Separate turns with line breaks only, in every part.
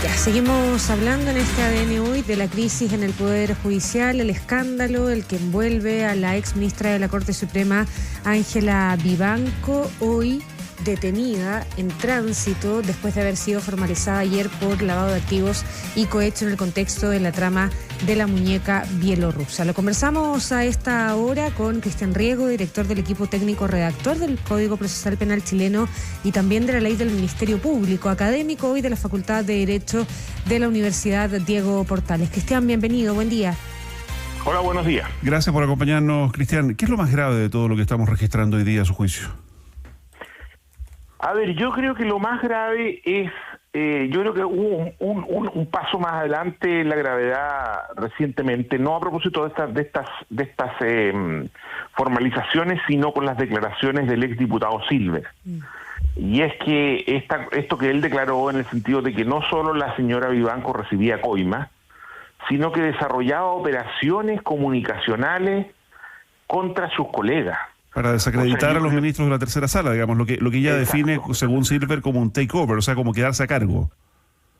Ya, seguimos hablando en este ADN hoy de la crisis en el Poder Judicial, el escándalo, el que envuelve a la ex ministra de la Corte Suprema, Ángela Vivanco, hoy detenida en tránsito después de haber sido formalizada ayer por lavado de activos y cohecho en el contexto de la trama de la muñeca bielorrusa. Lo conversamos a esta hora con Cristian Riego, director del equipo técnico redactor del Código Procesal Penal chileno y también de la Ley del Ministerio Público, académico hoy de la Facultad de Derecho de la Universidad Diego Portales. Cristian, bienvenido, buen día.
Hola, buenos días.
Gracias por acompañarnos, Cristian. ¿Qué es lo más grave de todo lo que estamos registrando hoy día a su juicio?
A ver, yo creo que lo más grave es, yo creo que hubo un paso más adelante en la gravedad recientemente, no a propósito de estas formalizaciones, sino con las declaraciones del exdiputado Silver. Y es que esto que él declaró en el sentido de que no solo la señora Vivanco recibía coimas, sino que desarrollaba operaciones comunicacionales contra sus colegas.
Para desacreditar a los ministros de la tercera sala, digamos, lo que ella define, según Silver, como un takeover, o sea, como quedarse a cargo.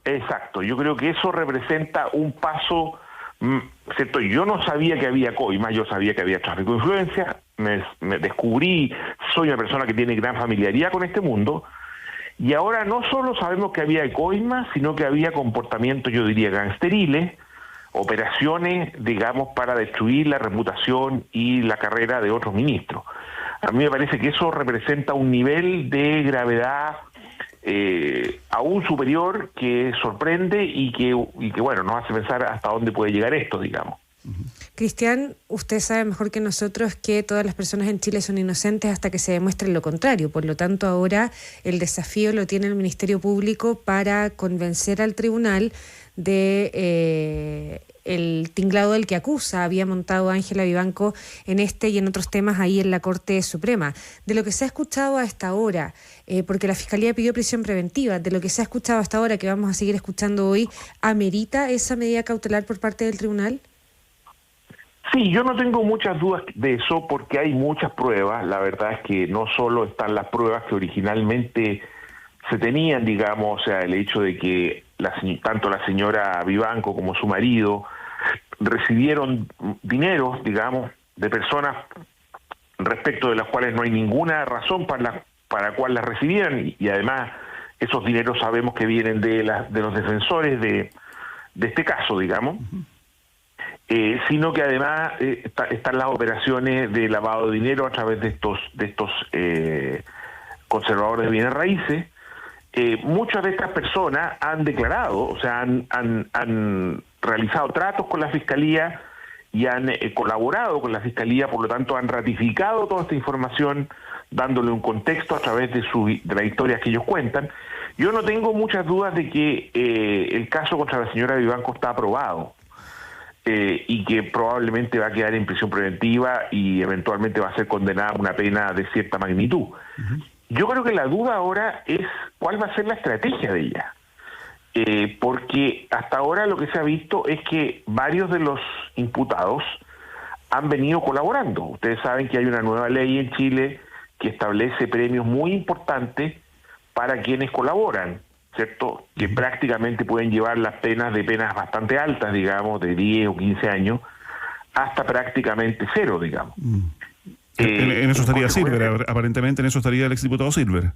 Exacto, yo creo que eso representa un paso, ¿cierto? Yo no sabía que había coimas, yo sabía que había tráfico de influencia, me descubrí, soy una persona que tiene gran familiaridad con este mundo, y ahora no solo sabemos que había coimas, sino que había comportamientos, yo diría, gangsteriles, operaciones, digamos, para destruir la reputación y la carrera de otros ministros. A mí me parece que eso representa un nivel de gravedad aún superior que sorprende y que bueno, nos hace pensar hasta dónde puede llegar esto, digamos.
Cristian, usted sabe mejor que nosotros que todas las personas en Chile son inocentes hasta que se demuestre lo contrario. Por lo tanto, ahora el desafío lo tiene el Ministerio Público para convencer al tribunal de el tinglado del que acusa había montado Ángela Vivanco en este y en otros temas ahí en la Corte Suprema. De lo que se ha escuchado hasta ahora, porque la Fiscalía pidió prisión preventiva, de lo que se ha escuchado hasta ahora, que vamos a seguir escuchando hoy, ¿amerita esa medida cautelar por parte del tribunal?
Sí, yo no tengo muchas dudas de eso porque hay muchas pruebas. La verdad es que no solo están las pruebas que originalmente se tenían, digamos, o sea, el hecho de que tanto la señora Vivanco como su marido recibieron dinero, digamos, de personas respecto de las cuales no hay ninguna razón para cual las recibieran, y además esos dineros sabemos que vienen de los defensores de este caso, digamos. Sino que además están las operaciones de lavado de dinero a través de estos conservadores de bienes raíces. Muchas de estas personas han declarado, o sea, han realizado tratos con la Fiscalía y han colaborado con la Fiscalía, por lo tanto han ratificado toda esta información, dándole un contexto a través de las historias que ellos cuentan. Yo no tengo muchas dudas de que el caso contra la señora Vivanco está aprobado. Y que probablemente va a quedar en prisión preventiva y eventualmente va a ser condenada a una pena de cierta magnitud. Uh-huh. Yo creo que la duda ahora es cuál va a ser la estrategia de ella. Porque hasta ahora lo que se ha visto es que varios de los imputados han venido colaborando. Ustedes saben que hay una nueva ley en Chile que establece premios muy importantes para quienes colaboran, ¿cierto? Que prácticamente pueden llevar las penas de penas bastante altas, digamos, de 10 o 15 años, hasta prácticamente cero, digamos.
En eso estaría Silver, aparentemente en eso estaría el exdiputado Silver.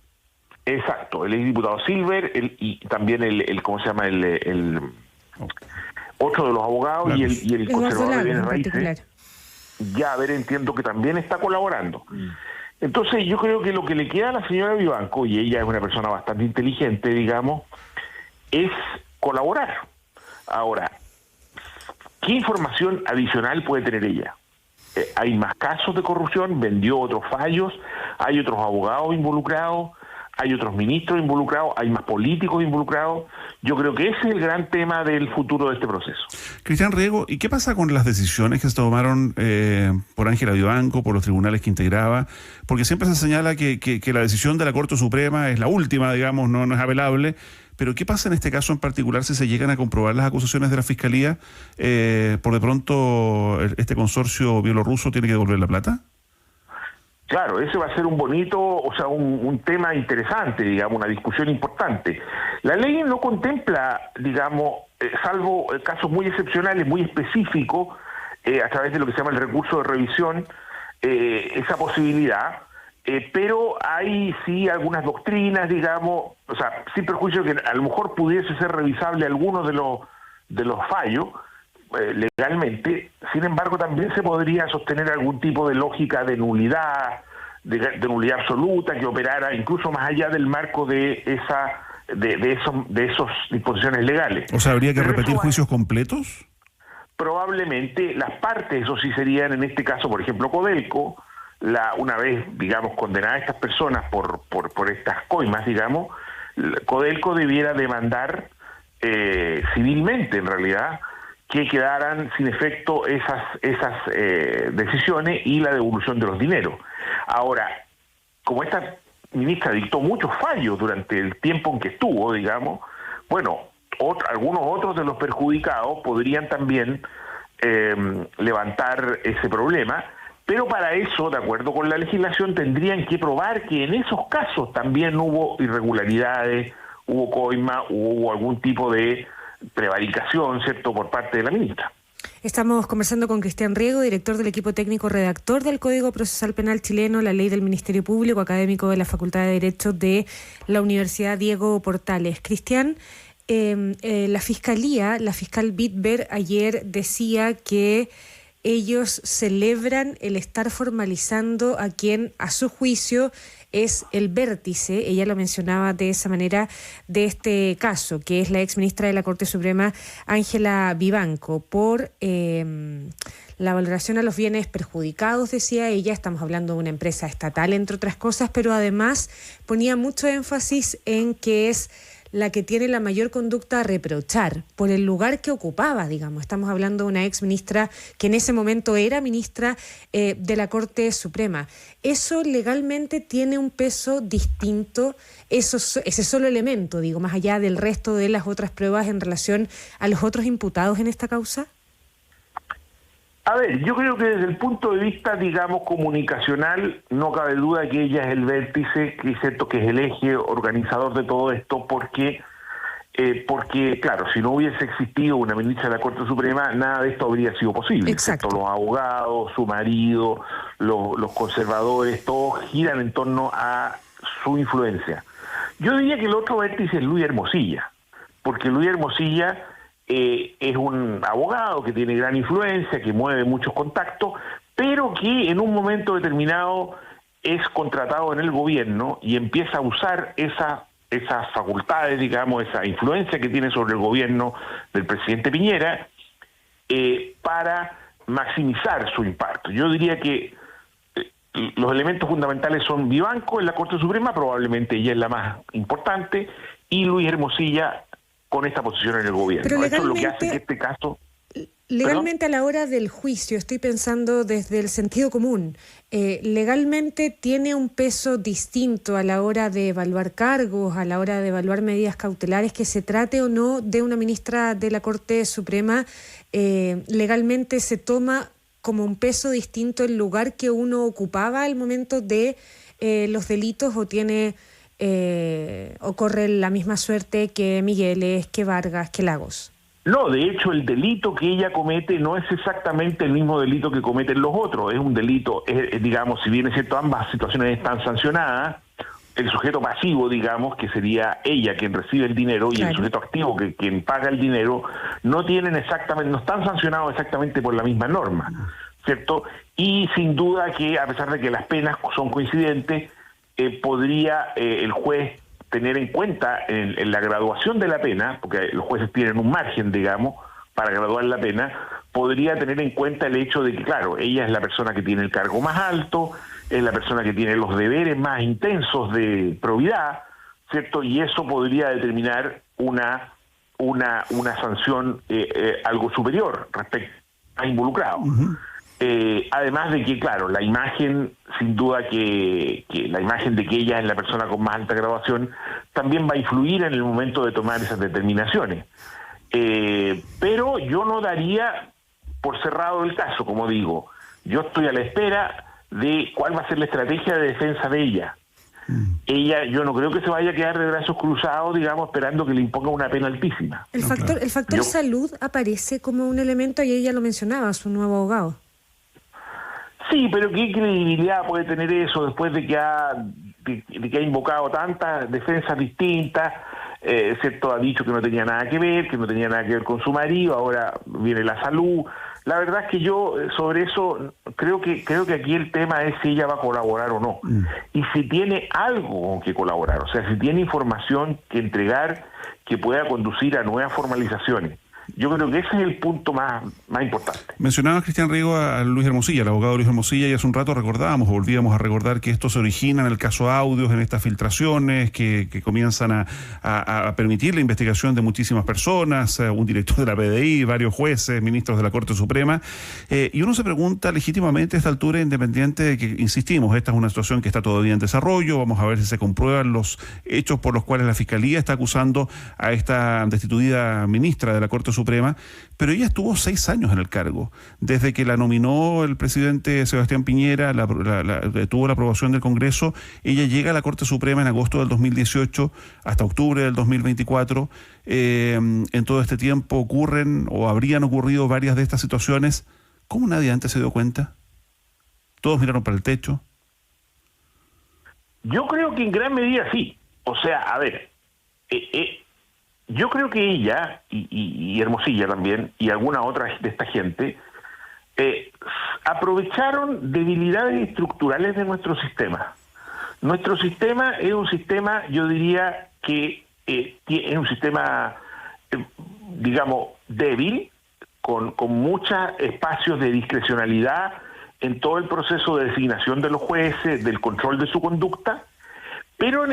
Exacto, el exdiputado Silver y también el ¿cómo se llama? El otro de los abogados, claro. y el conservador de bienes raíces. Ya, a ver, entiendo que también está colaborando. Entonces yo creo que lo que le queda a la señora Vivanco, y ella es una persona bastante inteligente, digamos, es colaborar. Ahora, ¿qué información adicional puede tener ella? Hay más casos de corrupción, vendió otros fallos, hay otros abogados involucrados, hay otros ministros involucrados, hay más políticos involucrados. Yo creo que ese es el gran tema del futuro de este proceso.
Cristian Riego, ¿y qué pasa con las decisiones que se tomaron por Ángela Vivanco, por los tribunales que integraba? Porque siempre se señala que la decisión de la Corte Suprema es la última, digamos, no es apelable. Pero ¿qué pasa en este caso en particular si se llegan a comprobar las acusaciones de la Fiscalía? ¿Por de pronto este consorcio bielorruso tiene que devolver la plata?
Claro, ese va a ser un bonito, o sea, un tema interesante, digamos, una discusión importante. La ley no contempla, digamos, salvo casos muy excepcionales, muy específicos, a través de lo que se llama el recurso de revisión, esa posibilidad, pero hay sí algunas doctrinas, digamos, o sea, sin perjuicio que a lo mejor pudiese ser revisable algunos de los fallos, legalmente. Sin embargo, también se podría sostener algún tipo de lógica de nulidad, de nulidad absoluta, que operara incluso más allá del marco de esos disposiciones legales.
O sea, ¿habría que
Pero
repetir juicios completos?
Probablemente las partes, eso sí serían en este caso, por ejemplo, Codelco, una vez, digamos, condenada a estas personas por estas coimas, digamos, Codelco debiera demandar civilmente, en realidad, que quedaran sin efecto esas decisiones y la devolución de los dineros. Ahora, como esta ministra dictó muchos fallos durante el tiempo en que estuvo, digamos, bueno, algunos otros de los perjudicados podrían también levantar ese problema, pero para eso, de acuerdo con la legislación, tendrían que probar que en esos casos también hubo irregularidades, hubo coima, hubo algún tipo de prevaricación, ¿cierto?, por parte de la ministra.
Estamos conversando con Cristian Riego, director del equipo técnico redactor del Código Procesal Penal chileno, la ley del Ministerio Público, académico de la Facultad de Derecho de la Universidad Diego Portales. Cristian, la fiscal Bitber ayer decía que ellos celebran el estar formalizando a quien, a su juicio, es el vértice, ella lo mencionaba de esa manera, de este caso, que es la ex ministra de la Corte Suprema, Ángela Vivanco, por la valoración a los bienes perjudicados, decía ella. Estamos hablando de una empresa estatal, entre otras cosas, pero además ponía mucho énfasis en que es la que tiene la mayor conducta a reprochar por el lugar que ocupaba, digamos. Estamos hablando de una ex ministra que en ese momento era ministra de la Corte Suprema. ¿Eso legalmente tiene un peso distinto, ese solo elemento, digo, más allá del resto de las otras pruebas en relación a los otros imputados en esta causa?
A ver, yo creo que desde el punto de vista, digamos, comunicacional, no cabe duda que ella es el vértice, que es cierto que es el eje organizador de todo esto, porque, claro, si no hubiese existido una ministra de la Corte Suprema, nada de esto habría sido posible.
Exacto.
Los abogados, su marido, los conservadores, todos giran en torno a su influencia. Yo diría que el otro vértice es Luis Hermosilla, porque Luis Hermosilla es un abogado que tiene gran influencia, que mueve muchos contactos, pero que en un momento determinado es contratado en el gobierno y empieza a usar esas facultades, digamos, esa influencia que tiene sobre el gobierno del presidente Piñera para maximizar su impacto. Yo diría que los elementos fundamentales son Vivanco en la Corte Suprema, probablemente ella es la más importante, y Luis Hermosilla con esta posición en el gobierno. Esto es lo que hace que este caso...
Legalmente, a la hora del juicio, estoy pensando desde el sentido común, legalmente tiene un peso distinto a la hora de evaluar cargos, a la hora de evaluar medidas cautelares, que se trate o no de una ministra de la Corte Suprema. Legalmente se toma como un peso distinto el lugar que uno ocupaba al momento de los delitos, o tiene... ocurre la misma suerte que Migueles, que Vargas, que Lagos.
No, de hecho el delito que ella comete no es exactamente el mismo delito que cometen los otros, es un delito, digamos, si bien es cierto, ambas situaciones están sancionadas, el sujeto pasivo, digamos, que sería ella quien recibe el dinero, y el sujeto activo, quien paga el dinero, no están sancionados exactamente por la misma norma, ¿cierto? Y sin duda que, a pesar de que las penas son coincidentes, podría el juez tener en cuenta en la graduación de la pena, porque los jueces tienen un margen, digamos, para graduar la pena, podría tener en cuenta el hecho de que, claro, ella es la persona que tiene el cargo más alto, es la persona que tiene los deberes más intensos de probidad, ¿cierto? Y eso podría determinar una sanción algo superior respecto a involucrado. Uh-huh. Además de que, claro, la imagen, sin duda que la imagen de que ella es la persona con más alta graduación, también va a influir en el momento de tomar esas determinaciones. Pero yo no daría por cerrado el caso, como digo. Yo estoy a la espera de cuál va a ser la estrategia de defensa de ella. Ella, yo no creo que se vaya a quedar de brazos cruzados, digamos, esperando que le imponga una pena altísima.
El factor salud aparece como un elemento, y ella lo mencionaba, su nuevo abogado.
Sí, pero ¿qué credibilidad puede tener eso después de que ha invocado tantas defensas distintas? ¿Cierto? Ha dicho que no tenía nada que ver con su marido, ahora viene la salud. La verdad es que yo sobre eso creo que aquí el tema es si ella va a colaborar o no. Y si tiene algo con que colaborar, o sea, si tiene información que entregar que pueda conducir a nuevas formalizaciones. Yo creo que ese es el punto más importante.
Mencionaba Cristian Rigo a Luis Hermosilla, el abogado Luis Hermosilla, y hace un rato volvíamos a recordar que esto se origina en el caso Audios, en estas filtraciones que comienzan a permitir la investigación de muchísimas personas, un director de la PDI, varios jueces, ministros de la Corte Suprema, y uno se pregunta legítimamente a esta altura, independiente de que, insistimos, esta es una situación que está todavía en desarrollo, vamos a ver si se comprueban los hechos por los cuales la Fiscalía está acusando a esta destituida ministra de la Corte Suprema, pero ella estuvo 6 años en el cargo, desde que la nominó el presidente Sebastián Piñera, tuvo la aprobación del Congreso, ella llega a la Corte Suprema en agosto del 2018 hasta octubre del 2024, en todo este tiempo ocurren o habrían ocurrido varias de estas situaciones. ¿Cómo nadie antes se dio cuenta? ¿Todos miraron para el techo?
Yo creo que en gran medida sí. O sea, a ver, yo creo que ella y Hermosilla también y alguna otra de esta gente aprovecharon debilidades estructurales de nuestro sistema. Nuestro sistema es un sistema, yo diría que es un sistema, digamos, débil, con muchos espacios de discrecionalidad en todo el proceso de designación de los jueces, del control de su conducta, pero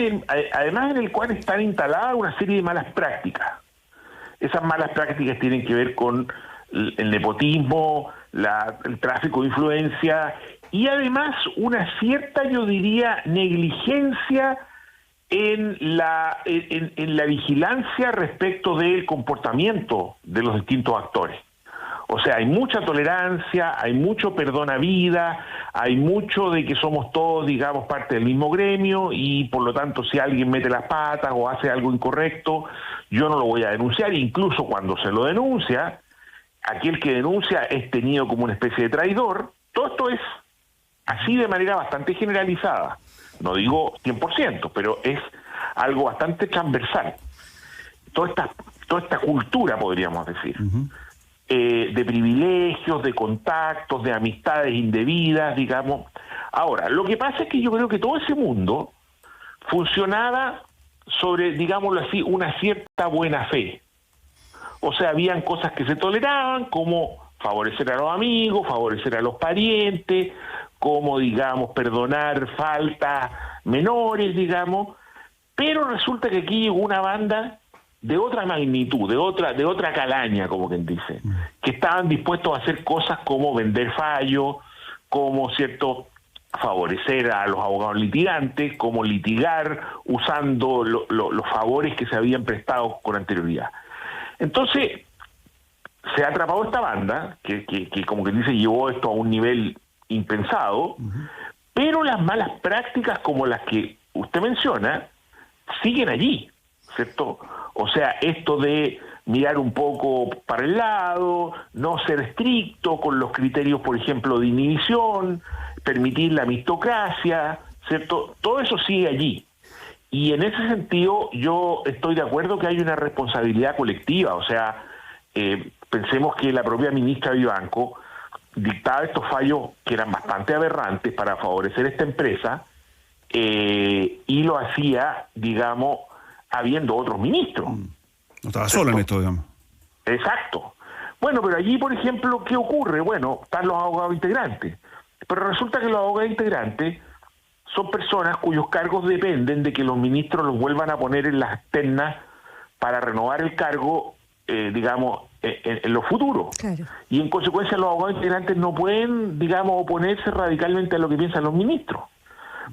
además en el cual están instaladas una serie de malas prácticas. Esas malas prácticas tienen que ver con el nepotismo, el tráfico de influencia y además una cierta, yo diría, negligencia en la vigilancia respecto del comportamiento de los distintos actores. O sea, hay mucha tolerancia, hay mucho perdón a vida, hay mucho de que somos todos, digamos, parte del mismo gremio y por lo tanto si alguien mete las patas o hace algo incorrecto, yo no lo voy a denunciar. Incluso cuando se lo denuncia, aquel que denuncia es tenido como una especie de traidor. Todo esto es así de manera bastante generalizada. No digo 100%, pero es algo bastante transversal. Toda esta cultura, podríamos decir. Uh-huh. De privilegios, de contactos, de amistades indebidas, digamos. Ahora, lo que pasa es que yo creo que todo ese mundo funcionaba sobre, digámoslo así, una cierta buena fe. O sea, habían cosas que se toleraban, como favorecer a los amigos, favorecer a los parientes, como, digamos, perdonar faltas menores, digamos. Pero resulta que aquí llegó una banda de otra magnitud, de otra calaña, como quien dice, que estaban dispuestos a hacer cosas como vender fallos, como, cierto, favorecer a los abogados litigantes, como litigar usando los favores que se habían prestado con anterioridad. Entonces, se ha atrapado esta banda, que como quien dice, llevó esto a un nivel impensado, uh-huh. Pero las malas prácticas como las que usted menciona, siguen allí, ¿cierto? O sea, esto de mirar un poco para el lado, no ser estricto con los criterios, por ejemplo, de inhibición, permitir la mistocracia, ¿cierto? Todo eso sigue allí. Y en ese sentido yo estoy de acuerdo que hay una responsabilidad colectiva. O sea, pensemos que la propia ministra Vivanco dictaba estos fallos que eran bastante aberrantes para favorecer esta empresa y lo hacía, digamos, habiendo otros ministros.
No estaba sola en esto, digamos.
Exacto. Bueno, pero allí, por ejemplo, ¿qué ocurre? Bueno, están los abogados integrantes. Pero resulta que los abogados integrantes son personas cuyos cargos dependen de que los ministros los vuelvan a poner en las ternas para renovar el cargo, digamos, en lo futuro. Claro. Y en consecuencia los abogados integrantes no pueden, digamos, oponerse radicalmente a lo que piensan los ministros.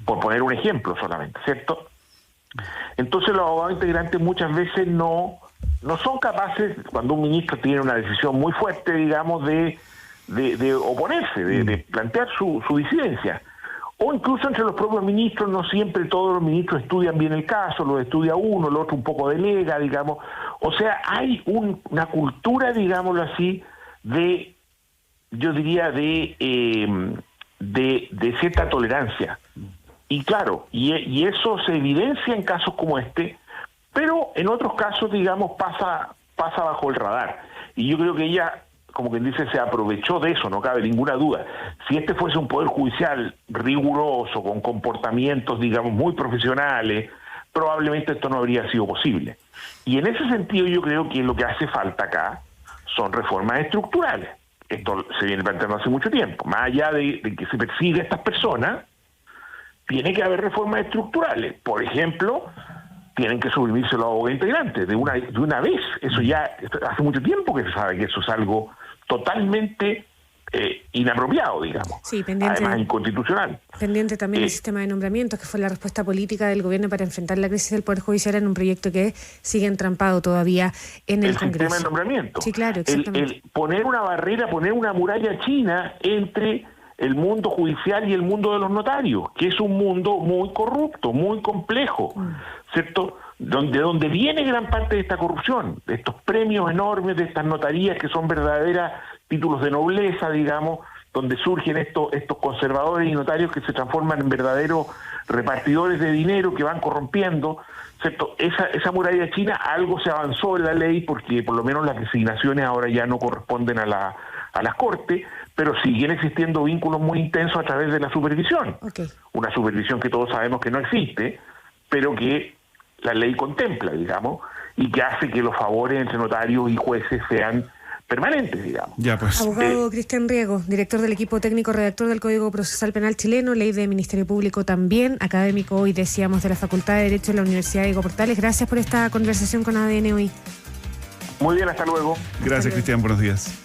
Por poner un ejemplo solamente, ¿cierto? Entonces los abogados integrantes muchas veces no son capaces, cuando un ministro tiene una decisión muy fuerte, digamos, de oponerse, de plantear su disidencia. o incluso entre los propios ministros. No siempre todos los ministros estudian bien el caso, lo estudia uno, el otro un poco delega, digamos. O sea, hay una cultura, digámoslo así, yo diría, de cierta tolerancia. Y claro, y eso se evidencia en casos como este, pero en otros casos, digamos, pasa bajo el radar. Y yo creo que ella, como quien dice, se aprovechó de eso, no cabe ninguna duda. Si este fuese un poder judicial riguroso, con comportamientos, digamos, muy profesionales, probablemente esto no habría sido posible. Y en ese sentido yo creo que lo que hace falta acá son reformas estructurales. Esto se viene planteando hace mucho tiempo. Más allá de que se persigue a estas personas, tiene que haber reformas estructurales. Por ejemplo, tienen que suprimirse los abogados integrantes de una vez. Eso ya hace mucho tiempo que se sabe que eso es algo totalmente inapropiado, digamos.
Sí, pendiente,
además inconstitucional.
Pendiente también el sistema de nombramientos, que fue la respuesta política del gobierno para enfrentar la crisis del Poder Judicial en un proyecto que sigue entrampado todavía en el Congreso.
El sistema de nombramiento.
Sí, claro, exactamente.
El poner una barrera, poner una muralla china entre el mundo judicial y el mundo de los notarios, que es un mundo muy corrupto, muy complejo, ¿cierto? Donde viene gran parte de esta corrupción, de estos premios enormes de estas notarías que son verdaderas títulos de nobleza, digamos, donde surgen estos conservadores y notarios que se transforman en verdaderos repartidores de dinero que van corrompiendo, ¿cierto? Esa muralla china, algo se avanzó en la ley, porque por lo menos las designaciones ahora ya no corresponden a las Cortes, pero siguen existiendo vínculos muy intensos a través de la supervisión.
Okay.
Una supervisión que todos sabemos que no existe, pero que la ley contempla, digamos, y que hace que los favores entre notarios y jueces sean permanentes, digamos.
Ya, pues.
Abogado Cristian Riego, director del equipo técnico, redactor del Código Procesal Penal chileno, ley de Ministerio Público también, académico hoy, decíamos, de la Facultad de Derecho de la Universidad Diego Portales. Gracias por esta conversación con ADN hoy.
Muy bien, hasta luego.
Gracias, Cristian, buenos días.